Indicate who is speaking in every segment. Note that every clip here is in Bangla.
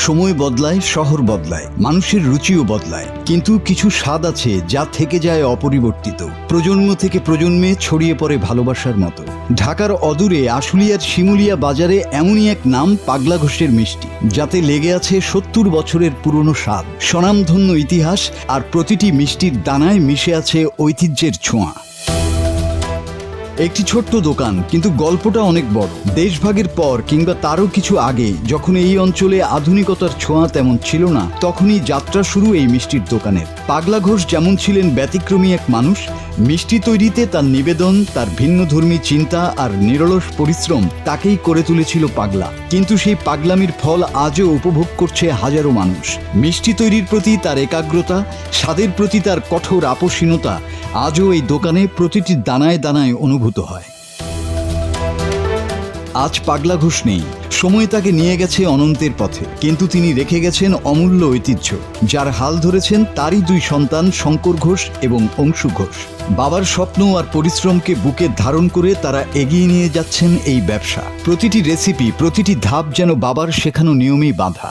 Speaker 1: সময় বদলায়, শহর বদলায়, মানুষের রুচিও বদলায়, কিন্তু কিছু স্বাদ আছে যা থেকে যায় অপরিবর্তিত, প্রজন্ম থেকে প্রজন্মে ছড়িয়ে পড়ে ভালোবাসার মতো। ঢাকার অদূরে আশুলিয়ার শিমুলিয়া বাজারে এমনই এক নাম পাগলা ঘোষের মিষ্টি, যাতে লেগে আছে ৭০ বছরের পুরনো স্বাদ, স্বনামধন্য ইতিহাস, আর প্রতিটি মিষ্টির দানায় মিশে আছে ঐতিহ্যের ছোঁয়া। একটি ছোট্ট দোকান, কিন্তু গল্পটা অনেক বড়। দেশভাগের পর কিংবা তারও কিছু আগে, যখন এই অঞ্চলে আধুনিকতার ছোঁয়া তেমন ছিল না, তখনই যাত্রা শুরু এই মিষ্টির দোকানের। পাগলা ঘোষ যেমন ছিলেন ব্যতিক্রমী এক মানুষ, মিষ্টি তৈরিতে তার নিবেদন, তার ভিন্নধর্মী চিন্তা আর নিরলস পরিশ্রম তাকেই করে তুলেছিল পাগলা। কিন্তু সেই পাগলামির ফল আজও উপভোগ করছে হাজারো মানুষ। মিষ্টি তৈরির প্রতি তার একাগ্রতা, স্বাদের প্রতি তার কঠোর আপোষহীনতা আজও এই দোকানে প্রতিটি দানায় দানায় অনুভূত হয়। আজ পাগলা ঘোষ নেই, সময় তাকে নিয়ে গেছে অনন্তের পথে, কিন্তু তিনি রেখে গেছেন অমূল্য ঐতিহ্য, যার হাল ধরেছেন তারই দুই সন্তান শঙ্কর ঘোষ এবং অংশু ঘোষ। বাবার স্বপ্ন আর পরিশ্রমকে বুকে ধারণ করে তারা এগিয়ে নিয়ে যাচ্ছেন এই ব্যবসা। প্রতিটি রেসিপি, প্রতিটি ধাপ যেন বাবার শেখানো নিয়মেই বাঁধা।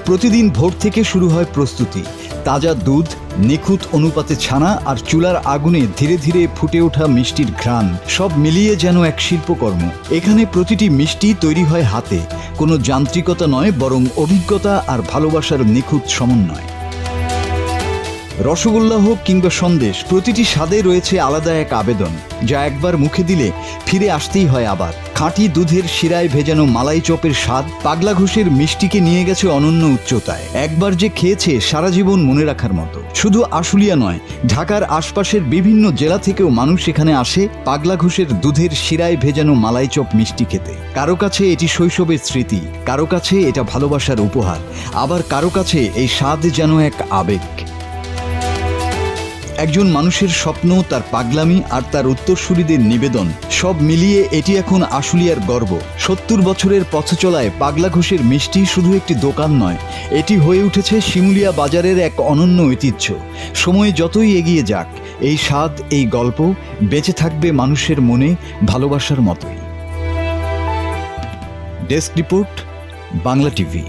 Speaker 1: প্রতিদিন ভোর থেকে শুরু হয় প্রস্তুতি। তাজা দুধ, নিখুঁত অনুপাতে ছানা আর চুলার আগুনে ধীরে ধীরে ফুটে ওঠা মিষ্টির ঘ্রাণ, সব মিলিয়ে যেন এক শিল্পকর্ম। এখানে প্রতিটি মিষ্টি তৈরি হয় হাতে, কোনো যান্ত্রিকতা নয়, বরং অভিজ্ঞতা আর ভালোবাসার নিখুঁত সমন্বয়। রসগোল্লা হোক কিংবা সন্দেশ, প্রতিটি স্বাদে রয়েছে আলাদা এক আবেদন, যা একবার মুখে দিলে ফিরে আসতেই হয় আবার। খাঁটি দুধের শিরায় ভেজানো মালাই চপের স্বাদ পাগলা ঘোষের মিষ্টিকে নিয়ে গেছে অনন্য উচ্চতায়। একবার যে খেয়েছে সারা জীবন মনে রাখার মতো। শুধু আশুলিয়া নয়, ঢাকার আশপাশের বিভিন্ন জেলা থেকেও মানুষ এখানে আসে পাগলা ঘোষের দুধের শিরায় ভেজানো মালাই চপ মিষ্টি খেতে। কারো কাছে এটি শৈশবের স্মৃতি, কারো কাছে এটা ভালোবাসার উপহার, আবার কারো কাছে এই স্বাদ যেন এক আবেগ। একজন মানুষের স্বপ্ন, তার পাগলামি আর তার উত্তরসূরিদের নিবেদন, সব মিলিয়ে এটি এখন আশুলিয়ার গর্ব। ৭০ বছরের পথ চলায় পাগলা ঘোষের মিষ্টি শুধু একটি দোকান নয়, এটি হয়ে উঠেছে শিমুলিয়া বাজারের এক অনন্য ঐতিহ্য। সময় যতই এগিয়ে যাক, এই স্বাদ, এই গল্প বেঁচে থাকবে মানুষের মনে ভালোবাসার মতোই। Desk report, Bangla TV.